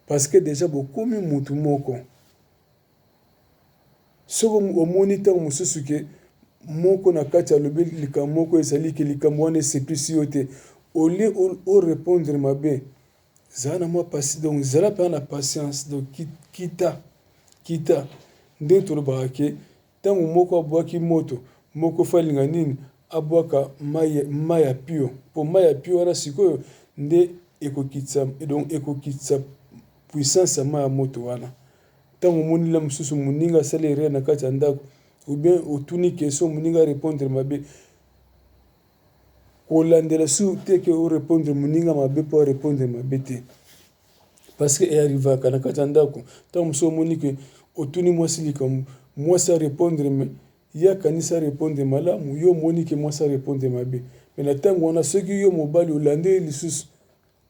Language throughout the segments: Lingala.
parce que déjà bokomi mutu moko soko omoni ntango mosusu ke moko na kati alobi likambo moko ezali ke likambo wana esepisi yo te au lieu orépondre mabe zala na mwa pasi donc zala mpenza na patience donc kita nde tolobaka ke ntango moko abwaki moto moko fa alinga nini abwaka mai ya pio mpo mai ya pio wana sikoyo nde ekokitisa puissance ya mai ya moto wana ntango omoni la mosusu moninga asali erreur na kati ya ndako ou bien otuni question moninga arépondre mabe kolandela su te ke orépondre moninga mabe mpo arépondre mabe te parce que eyarrivaka na kati ya ndako ntango mosusu omoni ke otuni mwasi likambo mwasi arépondre me ye akanisi arépondre malamu yo omoni ke mwasi arépondre mabe me na ntango wana soki yo mobali olandeli lisusu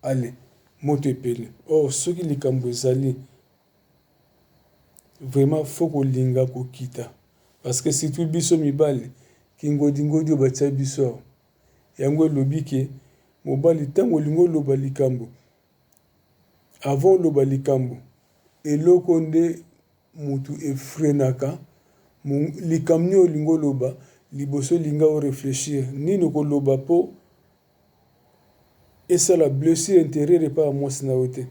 ale moto epele or soki likambo ezali vraiment faut kolinga kokita parce que surtout biso mibali kingodingodi oyo batia biso awa yango elobi ke mobali ntango olingi oloba likambo avant oloba likambo eloko nde mutu efrenaka likambo nini olingi oloba liboso linga orefléchir nini okoloba mpo esala blessure intérieure epai ya mwasi na yo te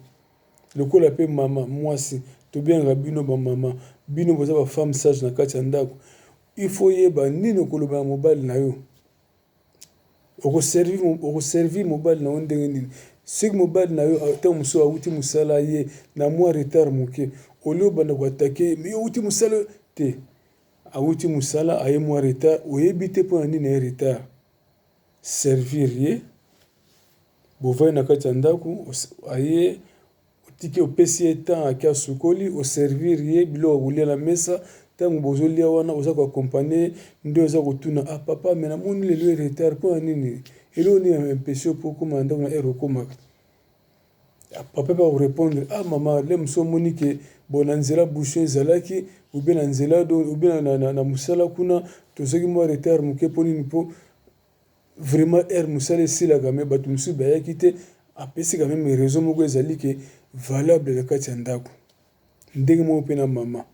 lokola mpe mama mwasi tobengaka bino bamama bino boza bafemme sage na kati ya ndako il faut yeba nini okoloba na mobali na yo okoservir mobali na yo ndenge nini soki mobali na yo ntango mosusu awuti mosala ye na mwa retard moke olio obanda koatake me yo outi mosala te awuti mosala aye mwa retard oyebi te mpo na nini aye retard servir ye bovai na kati ya ndako aye otiki opesi ye temps ake asukoli oservir ye biloko kolia na mesa ntango bozolia wana oza koakompagne nde oza kotuna papa me namoni lelo e retard mpo na nini eloko nini impesio mpo okóma na ndako na ere okómaka papa mpe akorépondre mama le mosu omoni ke bo na nzela bouchon ezalaki obe na nzela obe na mosala kuna tozwaki mwa retard moke mpo nini mpo vraiment ere mosala esilaka me bato mosusu bayaki te apesi quand même raison moko ezali ke valable na kati ya ndako ndenge moko mpe na mama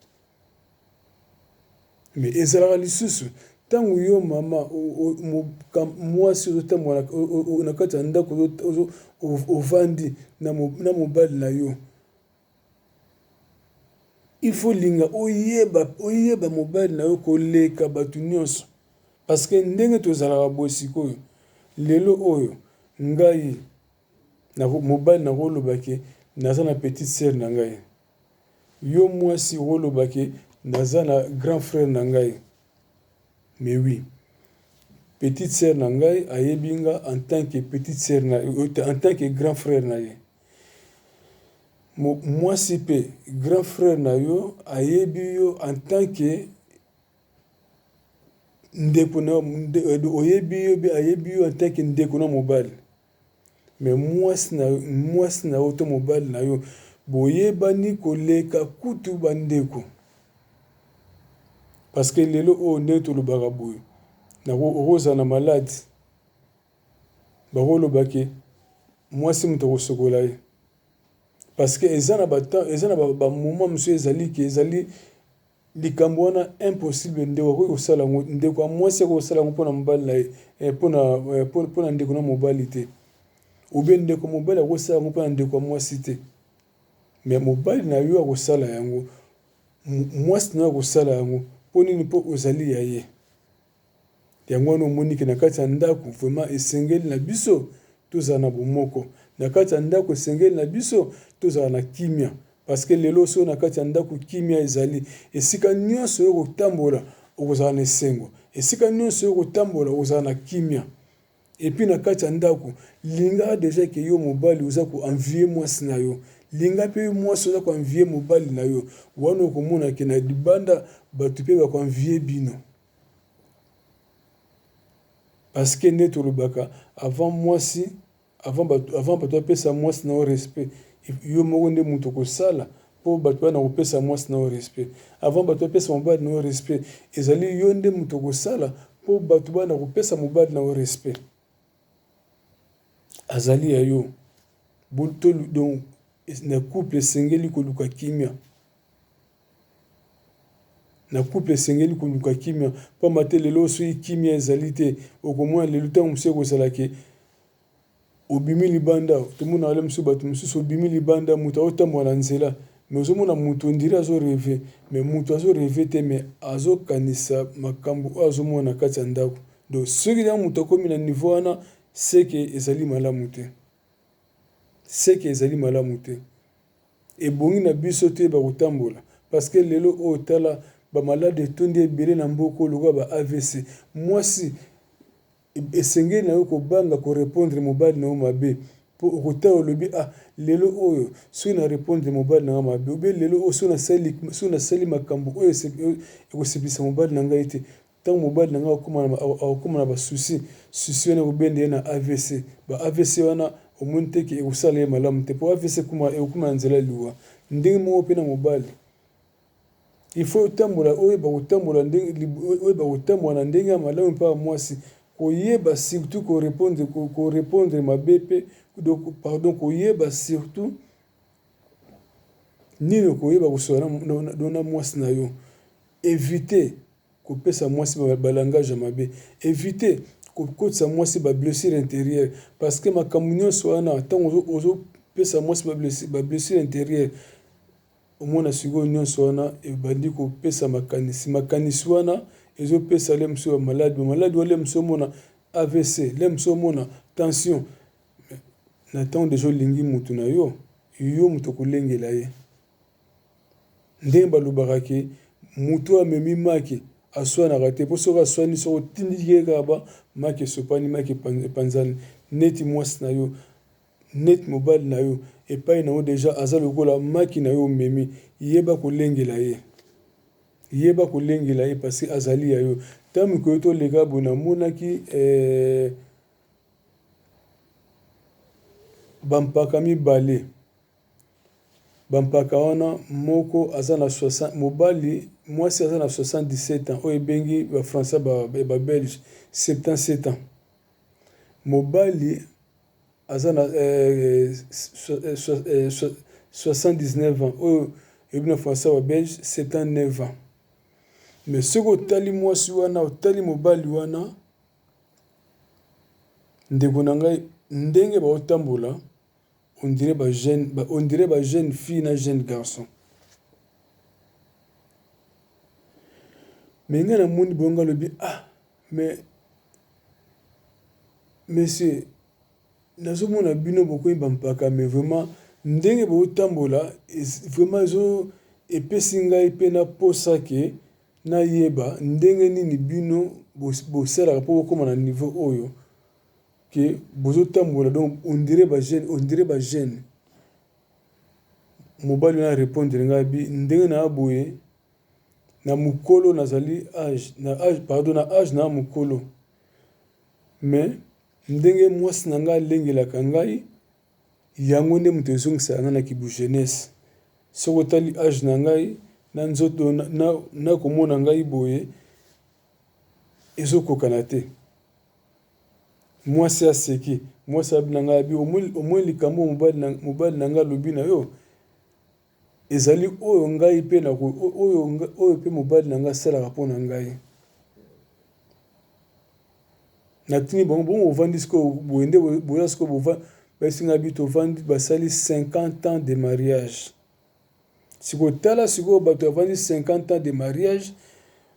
me ezalaka lisusu ntango yo mama mwasi ozotambola na kati ya ndako ovandi na mobali na yo il faut linga oyeba mobali na yo koleka bato nyonso parce que ndenge tozalaka boye sikoyo lelo oyo ngai mobali nakoloba ke naza na petite sœur na ngai yo mwasi okoloba ke naza na grand frère na ngai mais oui petite sœur na ngai ayebi nga en tant que petite sœur en tant que grand frère na ye mwasi mpe grand frère na yo ayebi yo en tant que ndeko na oyebi yo mpe ayebi yo en tant que ndeko na mobali mais mwasi na yo to mobali na yo boyebani koleka kutu bandeko parce que lelo oyo nde tolobaka boye okozala na maladi bakoloba ke mwasi moto akosokola ye parce que eza na bamoma mosusu ezali likambo wana impossible ndeko akoki kosala yango ndeko ya mwasi akoki kosala yango mpona mobali na ye mpona ndeko na mobali te obe ndeko mobali akosala yango mpona ndeko ya mwasi te mais mobali na yo akosala yango mwasi na yo akosala yango mpo nini mpo ozali ya ye yango wana omoniki na kati ya ndako vraiment esengeli na biso tozala na bomoko na kati ya ndako esengeli na biso tozala na kimia parce que lelo so na kati ya ndako kimia ezali esika nyonso oyo kotambola okozala na esengo esika nyonso oyo kotambola okozala na kimia epuis na kati ya ndako linga deja ke yo mobali oza koenvie mwasi na yo linga mpe mwasi oza koenvie mobali na yo wana okomona ke na libanda bato mpe bakoenvie bino parce que nde tolobaka avant bato bapesa mwasi na yo respect yo moko nde moto kosala mpo bato bana kopesa mwasi na yo respect avant bato bapesa mobali na yo respect ezali yo nde moto kosala mpo bato bana kopesa mobali na yo respect azali ya yo donc na couple esengeli koluka kimia. Na couple esengeli koluka kimia. Pamba te lelo soki kimia ezali te, okomona lelo ntango mosusu ekozala ke obimi libanda, tomona wale mosusu bato mosusu obimi libanda moto aotambola na nzela, mais ozomona moto ondire azoreve, mais moto azoreve te, mais azokanisa makambo oyo azomona na kati ya ndako. Donc soki na moto akomi na niveau wana, seke ezali malamu te. Seke ezali malamu te. Ebongi na biso te bakotambola, parce que lelo oyo tala ba malade etondi ebele na mboka lokola ba AVC. Mwasi esengeli na yo kobanga korepondre mobali na yo mabe, po okotala olobi lelo oyo soki na repondre mobali na nga mabe, obe lelo oyo soki nasali makambo oyo ekosepelisa mobali na ngai te, ntango mobali na nga akokoma na basusi wana ekobende ye na AVC. Ba AVC wana omoni te ke ekosala ye malamu te, po AVC ekokoma na nzela liwa. Ndenge moko mpe na mobali, il faut otambola oyeba kotambola na ndenge ya malamu mpe ya mwasi, koyeba surtout korepondre mabe mpe koyeba surtout nini okoyeba kosola na mwasi na yo. Éviter kopesa mwasi balangage ya mabe, éviter kokotisa mwasi bablessure intérieure, parce que makambo nyonso wana ntango ozopesa mwasi bablessure intérieure, omona sikoyo nyonso wana ebandi kopesa makanisi wana ezopesa le mosusu bamaladi wana le mosusu omona AVC, le mosusu omona tension. Na ntango deja olingi motu na yo moto kolengela ye. Ndenge balobaka ke moto amemi maki aswanaka te, po soki aswani soki otindiki ye kaka maki esopani, maki epanzani. Neti mwasi na yo, neti mobali na yo, epai na yo deja aza lokola maki na yo omemi, yeba kolengela ye. Yeba kolengela ye parce que azali ya yo. Ntango mikoyo toleka boye namonaki bampaka mibale. Bampaka wana moko aza na 60 mobali, mwasi aza na 77 ans, oyo ebengi ba français ba belge 77 ans. Mobali aza na 79 ans, oyo ebengi na français ba belge 79 ans. Mais soki otali mwasi wana otali mobali wana, ndeko na ngai ndenge baotambola on dirait ba jeune fille na jeune garçon. Mais nga namoni bonga lobi mais monsieur nazomona bino bokoyi bampaka, mais vraiment ndenge baotambola vraiment ezo epesi ngai mpe na posa ke nayeba ndenge nini bino bosalaka mpo bokóma na niveau oyo ke bozotambola. Donc on dirait ba jeune. Mobali na répondre ngai bi ndenge na boye na mukolo nazali na âge na mukolo, mais ndenge mwasi na ngai alengelaka ngai yango nde moto ezongisaka ngai na kibu jeunesse. Soki otali âge na ngai na nzoto na komona ngai boye ezokokana te. Mwasi aseki, mwasi abi na ngai abi omoi likambo mobali na ngai alobi na yo ezali oyo ngai mpe oyo mpe mobali na ngai asalaka mpo na ngai. Natini bango bovandi sikoyo boye nde boya sikoyo basinga bi tovandi basali 50 ans de mariage. Sikoyo tala sikoyo bato bavandi 50 ans de mariage,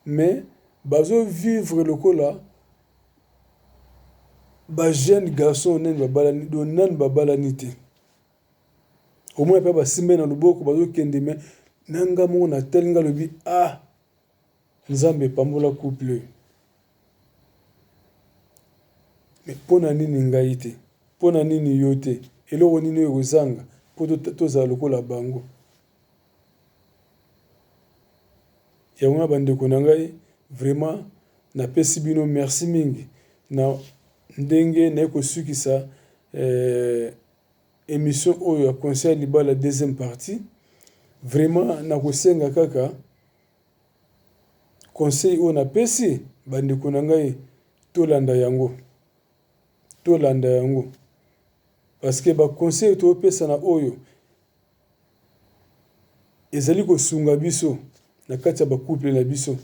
mais bazovivre lokola ba jeune garçon nani babalani te. Omoi mpe basimbe na loboko bazokende, me nanga moko natali nga lobi nzambe epambola couple. Mais mpo na nini ngai te, mpo na nini yo te, eloko nini oyo ekozanga mpo tozala lokola bango. Yango na bandeko na ngai vraiment napesi bino merci mingi na ndenge naye kosukisa émission oyo ya Conseil Libala deuxième partie. Vraiment nakosenga kaka conseil oyo napesi bandeko na ngai tolanda yango. Parce que ba conseil topesa na oyo ezali kosunga biso na kati ya bakouple na biso,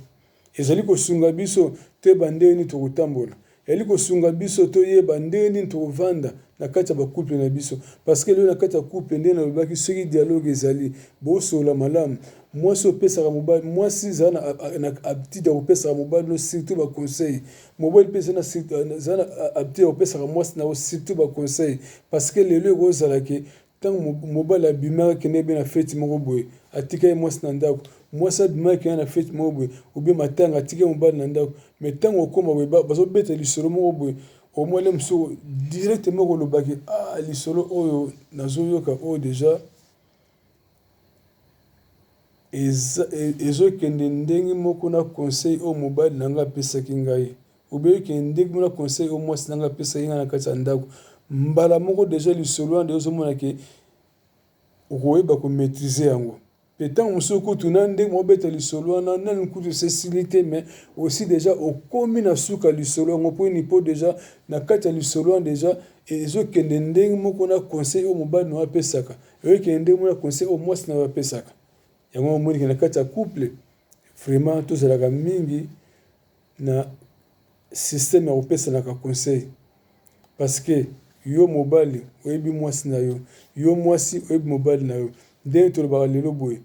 ezali kosunga biso toyeba ndenge nini tokotambola, ezali kosunga biso toyeba ndenge nini tokovanda na kati ya bakouple na biso. Parce que lelo na kati ya couple ndenge nalobaki soki dialogue ezali bosola malamu, mwasi opesaka mobali, mwasi ezala na aptitude ya kopesaka mobali no surtout baconseil, mobali mpe ezala na aptitude ya kopesaka mwasi na surtout baconseil. Parce que lelo ekozalaki ntango mobali abimaka akende be na feti moko boye atikaki mwasi na ndako, mwasi abimaki akende na feti moko boye obie matanga atikaki mobali na ndako, mais ntango okoma boye bazobeta lisolo moko boye omwele mosuku directement kolobaki lisolo oyo nazoyoka oyo deja ezokende ndenge moko na conseil oyo mobali na ngai apesaki ngai, obe okende ndenge moko na conseil oyo mwasi na ngai apesaki ngai na kati ya ndako. Mbala moko deja lisolo wana ozomona ke okoyeba komaîtriser yango. Mpe ntango mosusu kutuna ndenge mobeta lisolo wana nani kutu esili te, mais aussi deja okomi na suka lisolo yango mpo deja na kati ya lisolo wana deja ezokende ndenge moko na conseil oyo mobali na apesaka, ezokende ndenge moko na conseil oyo mwasi na apesaka. Yango omoni ke na kati ya couple vraiment tozalaka mingi na système ya kopesanaka conseil. Parce que yo mobali oyebi mwasi na yo, yo mwasi oyebi mobali na yo, ndenge tolobaka lelo boye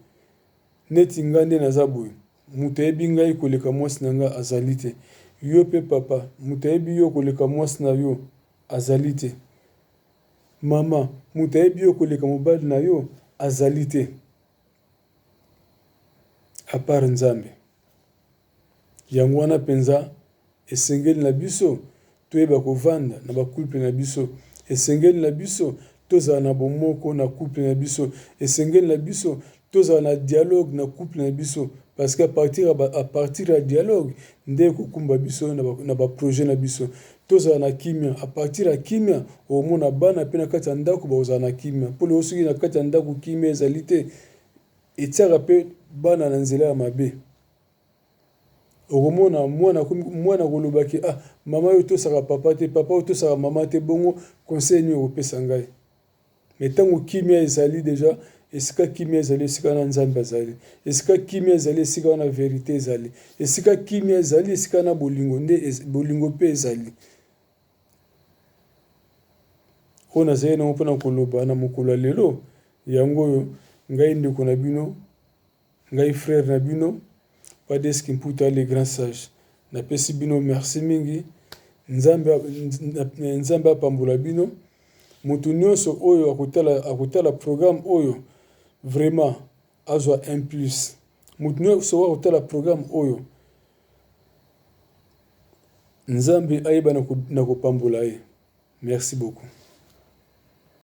neti ngai nde naza boye, moto ayebi ngai koleka mwasi na ngai azali te, yo mpe papa moto ayebi yo koleka mwasi na yo azali te, mama moto ayebi yo koleka mobali na yo azali te, à part Nzambe. Yango wana penza esengeli na biso toyeba kovanda na bakouple na biso, esengeli na biso tozala na bomoko na couple na biso, esengeli na biso tozala na dialogue na couple na biso. Parce qu'à partir ya dialogue nde kokumba biso na baprojet na biso. Tozala na kimia, à partir ya kimia omona bana mpe na kati ya ndako bakozala na kimia. Mpo lelo soki na kati ya ndako kimia ezali te etiaka mpe bana na nzela ya mabe. Okomona mwana kolobaki mama oyo tosaka papa te, papa oyo tosaka mama te, bongo conseil nini okopesa ngai. Mais ntango kimia ezali deja, esika kimia ezali esika wana Nzambe azali, esika kimia ezali esika wana vérité ezali, esika kimia ezali esika wana bolingo nde bolingo mpe ezali. Oyo nazali nango mpona koloba na mokolo ya lelo yango oyo ngai ndeko na bino, ngai frère na bino Padeski Mputa le grand sage. Napesi bino merci mingi. Nzambe apambola bino. Mutu nyonso oyo akotala programme oyo vraiment azwa un plus. Mutu nyonso oyo akotala programme oyo Nzambe ayeba na kopambola ye. Merci beaucoup.